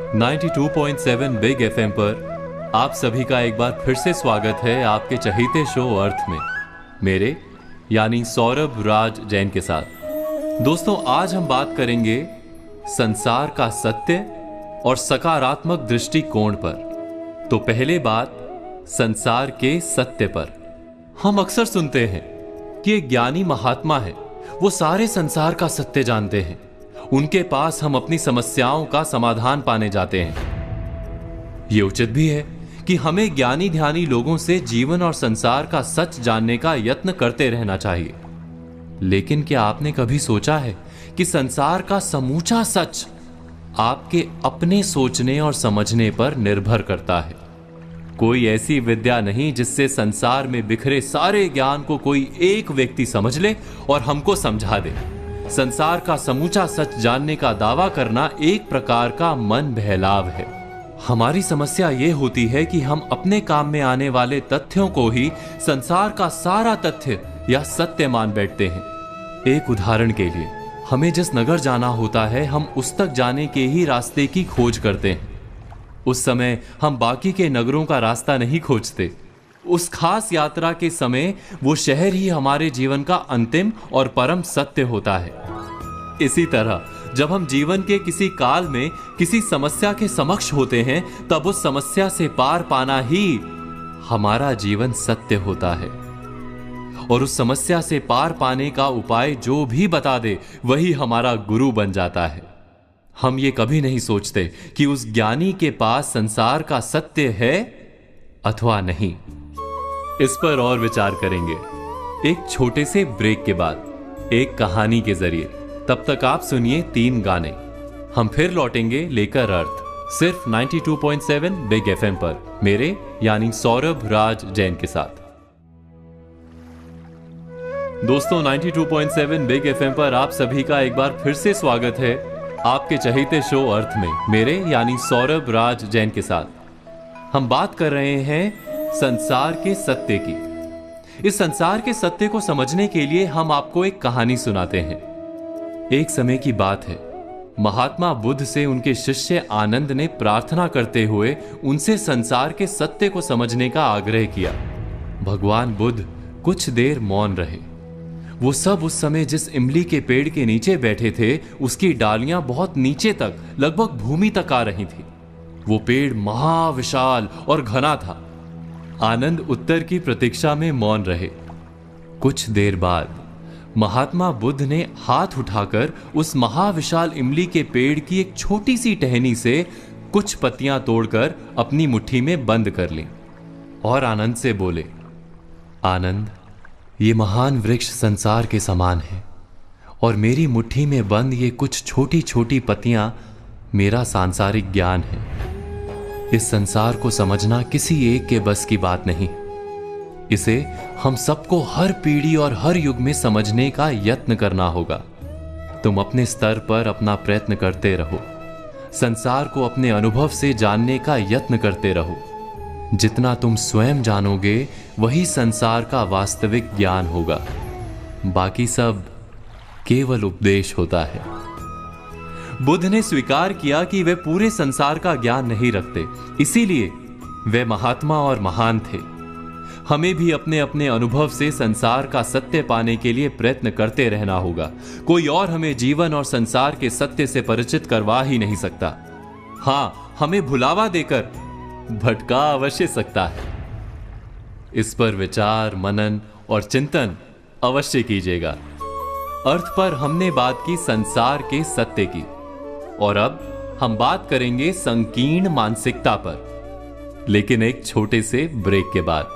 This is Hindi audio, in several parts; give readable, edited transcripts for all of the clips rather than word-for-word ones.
92.7 बिग एफएम पर आप सभी का एक बार फिर से स्वागत है आपके चहीते शो अर्थ में, मेरे यानी सौरभ राज जैन के साथ। दोस्तों, आज हम बात करेंगे संसार का सत्य और सकारात्मक दृष्टिकोण पर। तो पहले बात संसार के सत्य पर। हम अक्सर सुनते हैं कि एक ज्ञानी महात्मा है, वो सारे संसार का सत्य जानते हैं, उनके पास हम अपनी समस्याओं का समाधान पाने जाते हैं। यह उचित भी है कि हमें ज्ञानी ध्यानी लोगों से जीवन और संसार का सच जानने का यत्न करते रहना चाहिए। लेकिन क्या आपने कभी सोचा है कि संसार का समूचा सच आपके अपने सोचने और समझने पर निर्भर करता है। कोई ऐसी विद्या नहीं जिससे संसार में बिखरे सारे ज्ञान को कोई एक व्यक्ति समझ ले और हमको समझा दे। संसार का समूचा सच जानने का दावा करना एक प्रकार का मन बहलाव है। हमारी समस्या यह होती है कि हम अपने काम में आने वाले तथ्यों को ही संसार का सारा तथ्य या सत्य मान बैठते हैं। एक उदाहरण के लिए, हमें जिस नगर जाना होता है, हम उस तक जाने के ही रास्ते की खोज करते हैं। उस समय हम बाकी के नगरों का रास्ता नहीं खोजते। उस खास यात्रा के समय वो शहर ही हमारे जीवन का अंतिम और परम सत्य होता है। इसी तरह जब हम जीवन के किसी काल में किसी समस्या के समक्ष होते हैं, तब उस समस्या से पार पाना ही हमारा जीवन सत्य होता है। और उस समस्या से पार पाने का उपाय जो भी बता दे, वही हमारा गुरु बन जाता है। हम ये कभी नहीं सोचते कि उस ज्ञानी के पास संसार का सत्य है अथवा नहीं। इस पर और विचार करेंगे एक छोटे से ब्रेक के बाद, एक कहानी के जरिए। तब तक आप सुनिए 3 गाने। हम फिर लौटेंगे लेकर अर्थ, सिर्फ 92.7 बिग एफएम पर, मेरे यानी सौरभ राज जैन के साथ। दोस्तों, 92.7 बिग एफएम पर आप सभी का एक बार फिर से स्वागत है आपके चहीते शो अर्थ में, मेरे यानी सौरभ राज जैन के साथ। हम बात कर रहे हैं संसार के सत्य की। इस संसार के सत्य को समझने के लिए हम आपको एक कहानी सुनाते हैं। एक समय की बात है, महात्मा बुद्ध से उनके शिष्य आनंद ने प्रार्थना करते हुए उनसे संसार के सत्य को समझने का आग्रह किया। भगवान बुद्ध कुछ देर मौन रहे। वो सब उस समय जिस इमली के पेड़ के नीचे बैठे थे, उसकी डालियां बहुत नीचे तक, लगभग भूमि तक आ रही थी। वो पेड़ महाविशाल और घना था। आनंद उत्तर की प्रतीक्षा में मौन रहे। कुछ देर बाद महात्मा बुद्ध ने हाथ उठाकर उस महाविशाल इमली के पेड़ की एक छोटी सी टहनी से कुछ पत्तियां तोड़कर अपनी मुट्ठी में बंद कर लीं और आनंद से बोले, आनंद, ये महान वृक्ष संसार के समान है और मेरी मुट्ठी में बंद ये कुछ छोटी छोटी पत्तियां मेरा सांसारिक ज्ञान है। इस संसार को समझना किसी एक के बस की बात नहीं। इसे हम सबको हर पीढ़ी और हर युग में समझने का यत्न करना होगा। तुम अपने स्तर पर अपना प्रयत्न करते रहो। संसार को अपने अनुभव से जानने का यत्न करते रहो। जितना तुम स्वयं जानोगे, वही संसार का वास्तविक ज्ञान होगा। बाकी सब केवल उपदेश होता है। बुद्ध ने स्वीकार किया कि वे पूरे संसार का ज्ञान नहीं रखते, इसीलिए वे महात्मा और महान थे। हमें भी अपने अपने अनुभव से संसार का सत्य पाने के लिए प्रयत्न करते रहना होगा। कोई और हमें जीवन और संसार के सत्य से परिचित करवा ही नहीं सकता। हां, हमें भुलावा देकर भटका अवश्य सकता है। इस पर विचार, मनन और चिंतन अवश्य कीजिएगा। अर्थ पर हमने बात की संसार के सत्य की, और अब हम बात करेंगे संकीर्ण मानसिकता पर, लेकिन एक छोटे से ब्रेक के बाद।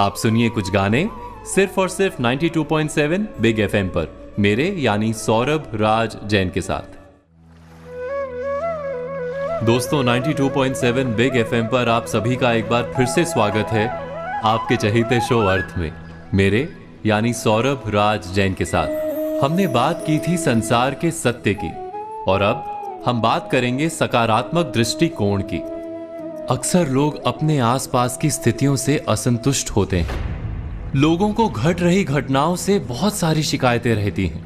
आप सुनिए कुछ गाने, सिर्फ और सिर्फ 92.7 बिग एफएम पर, मेरे यानी सौरभ राज जैन के साथ। दोस्तों, 92.7 बिग एफएम पर आप सभी का एक बार फिर से स्वागत है आपके चहीते शो अर्थ में, मेरे यानी सौरभ राज जैन के साथ। हमने बात की थी संसार के सत्य की, और अब हम बात करेंगे सकारात्मक दृष्टिकोण की। अक्सर लोग अपने आसपास की स्थितियों से असंतुष्ट होते हैं। लोगों को घट रही घटनाओं से बहुत सारी शिकायतें रहती हैं।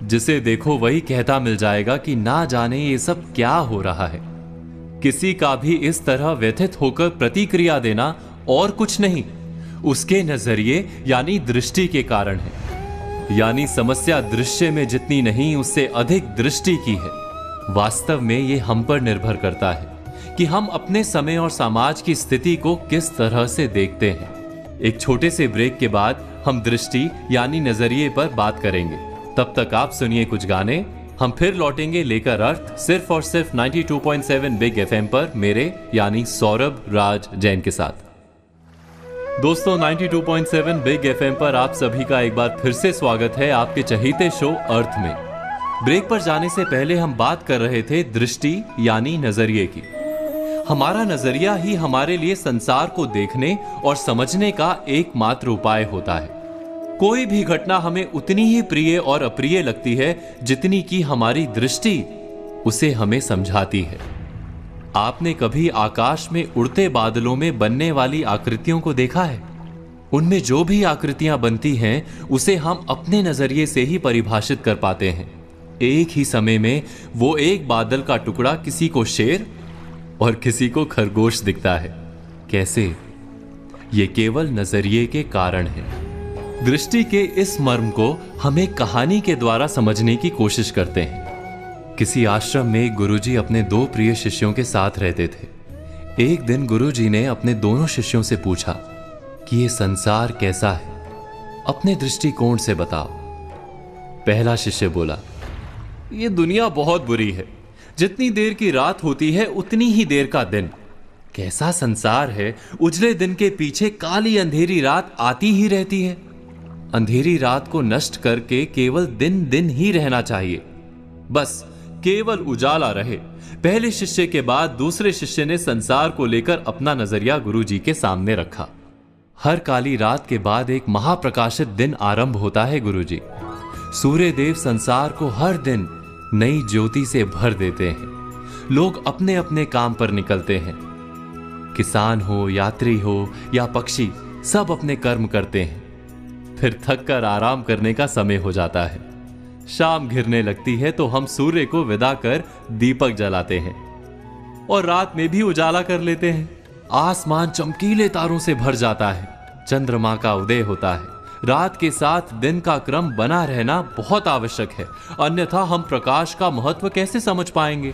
जिसे देखो वही कहता मिल जाएगा कि ना जाने ये सब क्या हो रहा है। किसी का भी इस तरह व्यथित होकर प्रतिक्रिया देना और कुछ नहीं, उसके नजरिए यानी दृष्टि के कारण है। यानी समस्या दृश्य में जितनी नहीं, उससे अधिक दृष्टि की है। वास्तव में यह हम पर निर्भर करता है कि हम अपने समय और समाज की स्थिति को किस तरह से देखते हैं। एक छोटे से ब्रेक के बाद हम दृष्टि यानी नजरिए पर बात करेंगे। तब तक आप सुनिए कुछ गाने। हम फिर लौटेंगे लेकर अर्थ, सिर्फ और सिर्फ 92.7 बिग एफएम पर, मेरे यानी सौरभ राज जैन के साथ। दोस्तों, 92.7 बिग एफएम पर आप सभी का एक बार फिर से स्वागत है आपके चहीते शो अर्थ में। ब्रेक पर जाने से पहले हम बात कर रहे थे दृष्टि यानी नजरिए की। हमारा नजरिया ही हमारे लिए संसार को देखने और समझने का एकमात्र उपाय होता है। कोई भी घटना हमें उतनी ही प्रिय और अप्रिय लगती है जितनी कि हमारी दृष्टि उसे हमें समझाती है। आपने कभी आकाश में उड़ते बादलों में बनने वाली आकृतियों को देखा है? उनमें जो भी आकृतियां बनती हैं उसे हम अपने नजरिए से ही परिभाषित कर पाते हैं। एक ही समय में वो एक बादल का टुकड़ा किसी को शेर और किसी को खरगोश दिखता है। कैसे? ये केवल नजरिए के कारण है। दृष्टि के इस मर्म को हम एक कहानी के द्वारा समझने की कोशिश करते हैं। किसी आश्रम में गुरुजी अपने दो प्रिय शिष्यों के साथ रहते थे। एक दिन गुरुजी ने अपने दोनों शिष्यों से पूछा कि ये संसार कैसा है, अपने दृष्टिकोण से बताओ। पहला शिष्य बोला, ये दुनिया बहुत बुरी है, जितनी देर की रात होती है उतनी ही देर का दिन। कैसा संसार है, उजले दिन के पीछे काली अंधेरी रात आती ही रहती है। अंधेरी रात को नष्ट करके केवल दिन दिन ही रहना चाहिए, बस केवल उजाला रहे। पहले शिष्य के बाद दूसरे शिष्य ने संसार को लेकर अपना नजरिया गुरुजी के सामने रखा। हर काली रात के बाद एक महाप्रकाशित दिन आरंभ होता है गुरुजी। सूर्य देव संसार को हर दिन नई ज्योति से भर देते हैं। लोग अपने अपने काम पर निकलते हैं। किसान हो, यात्री हो या पक्षी, सब अपने कर्म करते हैं। फिर थक कर आराम करने का समय हो जाता है। शाम घिरने लगती है तो हम सूर्य को विदा कर दीपक जलाते हैं और रात में भी उजाला कर लेते हैं। आसमान चमकीले तारों से भर जाता है। चंद्रमा का उदय होता है। रात के साथ दिन का क्रम बना रहना बहुत आवश्यक है, अन्यथा हम प्रकाश का महत्व कैसे समझ पाएंगे?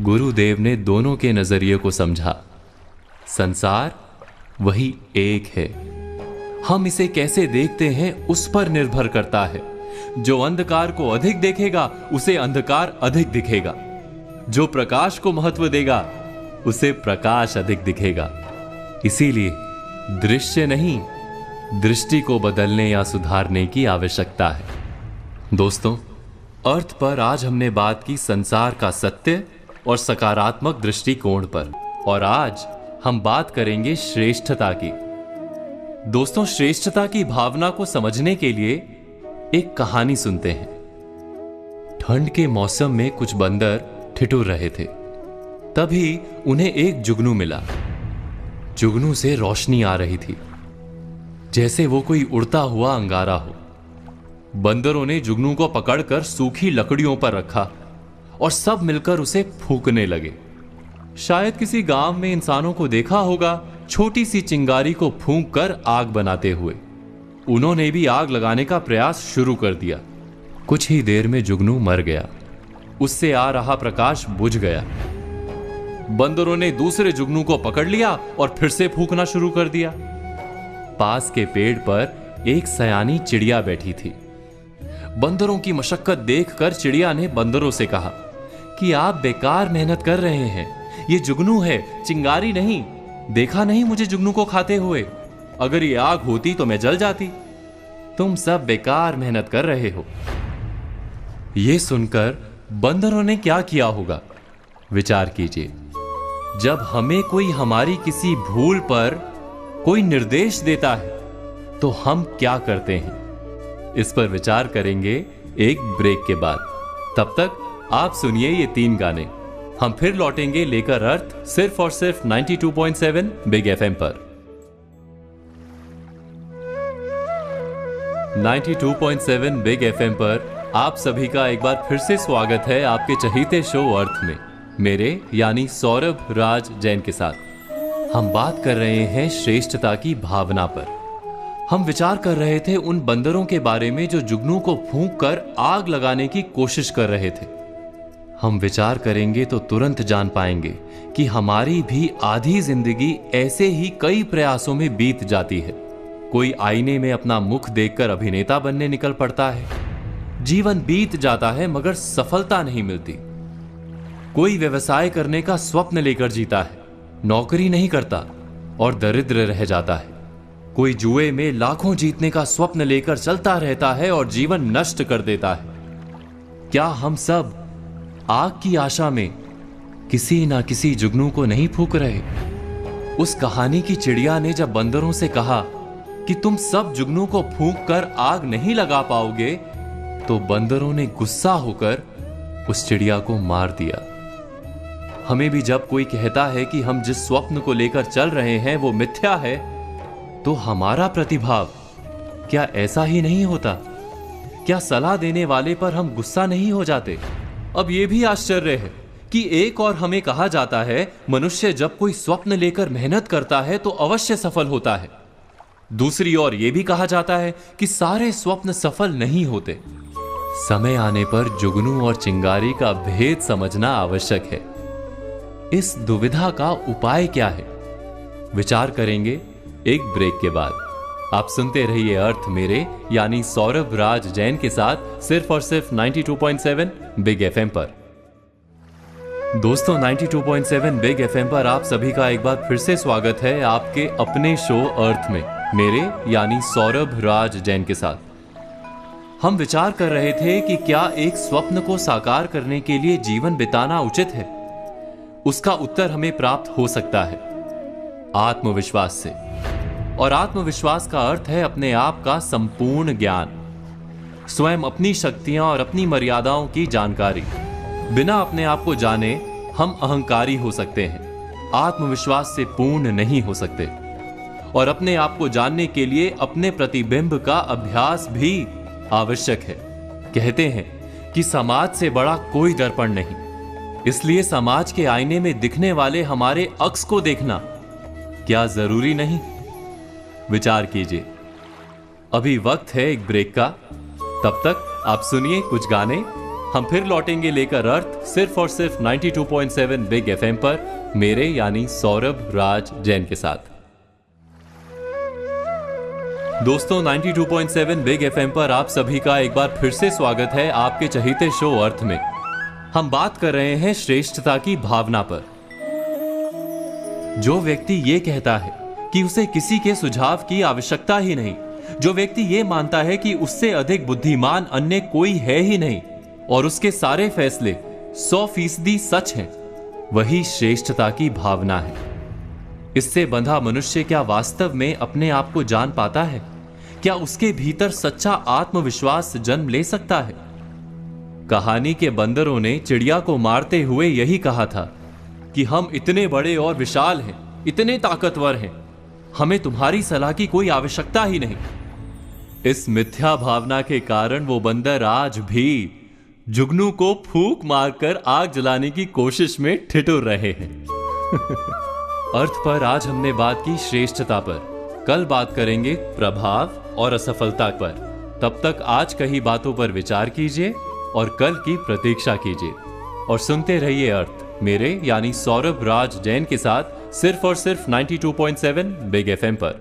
गुरुदेव ने दोनों के नजरिए को समझा। संसार वही एक है। हम इसे कैसे देखते हैं उस पर निर्भर करता है। जो अंधकार को अधिक देखेगा उसे अंधकार अधिक दिखेगा। जो प्रकाश को महत्व देगा उसे प्रकाश अधिक दिखेगा। इसीलिए दृश्य नहीं, दृष्टि को बदलने या सुधारने की आवश्यकता है। दोस्तों, अर्थ पर आज हमने बात की संसार का सत्य और सकारात्मक दृष्टिकोण पर, और आज हम बात करेंगे श्रेष्ठता की। दोस्तों, श्रेष्ठता की भावना को समझने के लिए एक कहानी सुनते हैं। ठंड के मौसम में कुछ बंदर ठिठुर रहे थे। तभी उन्हें एक जुगनू मिला। जुगनू से रोशनी आ रही थी, जैसे वो कोई उड़ता हुआ अंगारा हो। बंदरों ने जुगनू को पकड़कर सूखी लकड़ियों पर रखा और सब मिलकर उसे फूंकने लगे। शायद किसी गांव में इंसानों को देखा होगा छोटी सी चिंगारी को फूंक कर आग बनाते हुए। उन्होंने भी आग लगाने का प्रयास शुरू कर दिया। कुछ ही देर में जुगनू मर गया। उससे आ रहा प्रकाश बुझ गया। बंदरों ने दूसरे जुगनू को पकड़ लिया और फिर से फूंकना शुरू कर दिया। पास के पेड़ पर एक सयानी चिड़िया बैठी थी। बंदरों की मशक्कत देखकर चिड़िया ने बंदरों से कहा कि आप बेकार मेहनत कर रहे हैं। ये जुगनू है, चिंगारी नहीं। देखा नहीं मुझे जुगनू को खाते हुए? अगर ये आग होती तो मैं जल जाती। तुम सब बेकार मेहनत कर रहे हो। ये सुनकर बंदरों ने क्या किया होगा? विचार कीजिए। जब हमें कोई हमारी किसी भूल पर कोई निर्देश देता है तो हम क्या करते हैं? इस पर विचार करेंगे एक ब्रेक के बाद। तब तक आप सुनिए ये 3 गाने। हम फिर लौटेंगे लेकर अर्थ, सिर्फ और सिर्फ 92.7 बिग एफएम पर। 92.7 बिग एफएम पर आप सभी का एक बार फिर से स्वागत है आपके चहीते शो अर्थ में। मेरे यानी सौरभ राज जैन के साथ। हम बात कर रहे हैं श्रेष्ठता की भावना पर। हम विचार कर रहे थे उन बंदरों के बारे में जो जुगनू को फूंक कर आग लगाने की कोशिश कर रहे थे। हम विचार करेंगे तो तुरंत जान पाएंगे कि हमारी भी आधी जिंदगी ऐसे ही कई प्रयासों में बीत जाती है। कोई आईने में अपना मुख देखकर अभिनेता बनने निकल पड़ता है। जीवन बीत जाता है मगर सफलता नहीं मिलती। कोई व्यवसाय करने का स्वप्न लेकर जीता है, नौकरी नहीं करता और दरिद्र रह जाता है। कोई जुए में लाखों जीतने का स्वप्न लेकर चलता रहता है और जीवन नष्ट कर देता है। क्या हम सब आग की आशा में किसी ना किसी जुगनू को नहीं फूंक रहे? उस कहानी की चिड़िया ने जब बंदरों से कहा कि तुम सब जुगनू को फूंक कर आग नहीं लगा पाओगे, तो बंदरों ने गुस्सा होकर उस चिड़िया को मार दिया। हमें भी जब कोई कहता है कि हम जिस स्वप्न को लेकर चल रहे हैं वो मिथ्या है, तो हमारा प्रतिभाव क्या ऐसा ही नहीं होता? क्या सलाह देने वाले पर हम गुस्सा नहीं हो जाते? अब यह भी आश्चर्य है कि एक और हमें कहा जाता है मनुष्य जब कोई स्वप्न लेकर मेहनत करता है तो अवश्य सफल होता है। दूसरी ओर यह भी कहा जाता है कि सारे स्वप्न सफल नहीं होते। समय आने पर जुगनू और चिंगारी का भेद समझना आवश्यक है। इस दुविधा का उपाय क्या है? विचार करेंगे एक ब्रेक के बाद। आप सुनते रहिए अर्थ मेरे यानी सौरभ राज जैन के साथ सिर्फ और सिर्फ 92.7 बिग एफएम पर। दोस्तों 92.7 बिग एफएम पर आप सभी का एक बार फिर से स्वागत है आपके अपने शो अर्थ में, मेरे यानी सौरभ राज जैन के साथ। हम विचार कर रहे थे कि क्या एक स्वप्न को साकार करने के लिए जीवन बिताना उचित है? उसका उत्तर हमें प्राप्त हो सकता है आत्मविश्वास से। और आत्मविश्वास का अर्थ है अपने आप का संपूर्ण ज्ञान, स्वयं अपनी शक्तियां और अपनी मर्यादाओं की जानकारी। बिना अपने आप को जाने हम अहंकारी हो सकते हैं, आत्मविश्वास से पूर्ण नहीं हो सकते। और अपने आप को जानने के लिए अपने प्रतिबिंब का अभ्यास भी आवश्यक है। कहते हैं कि समाज से बड़ा कोई दर्पण नहीं, इसलिए समाज के आईने में दिखने वाले हमारे अक्स को देखना क्या जरूरी नहीं? विचार कीजिए। अभी वक्त है एक ब्रेक का, तब तक आप सुनिए कुछ गाने। हम फिर लौटेंगे लेकर अर्थ सिर्फ और सिर्फ 92.7 बिग एफएम पर, मेरे यानी सौरभ राज जैन के साथ। दोस्तों 92.7 बिग एफएम पर आप सभी का एक बार फिर से स्वागत है आपके चहीते शो अर्थ में। हम बात कर रहे हैं श्रेष्ठता की भावना पर। जो व्यक्ति ये कहता है कि उसे किसी के सुझाव की आवश्यकता ही नहीं, जो व्यक्ति ये मानता है कि उससे अधिक बुद्धिमान अन्य कोई है ही नहीं और उसके सारे फैसले 100% सच हैं, वही श्रेष्ठता की भावना है। इससे बंधा मनुष्य क्या वास्तव में अपने आप को जान पाता है? क्या उसके भीतर सच्चा आत्मविश्वास जन्म ले सकता है? कहानी के बंदरों ने चिड़िया को मारते हुए यही कहा था कि हम इतने बड़े और विशाल हैं, इतने ताकतवर हैं, हमें तुम्हारी सलाह की कोई आवश्यकता ही नहीं। इस मिथ्या भावना के कारण वो बंदर आज भी जुगनू को फूंक मारकर आग जलाने की कोशिश में ठिठुर रहे हैं। अर्थ पर आज हमने बात की श्रेष्ठता पर, कल बात करेंगे प्रभाव और असफलता पर। तब तक आज कही बातों पर विचार कीजिए और कल की प्रतीक्षा कीजिए और सुनते रहिए अर्थ मेरे यानी सौरभ राज जैन के साथ सिर्फ और सिर्फ 92.7 बिग एफएम पर।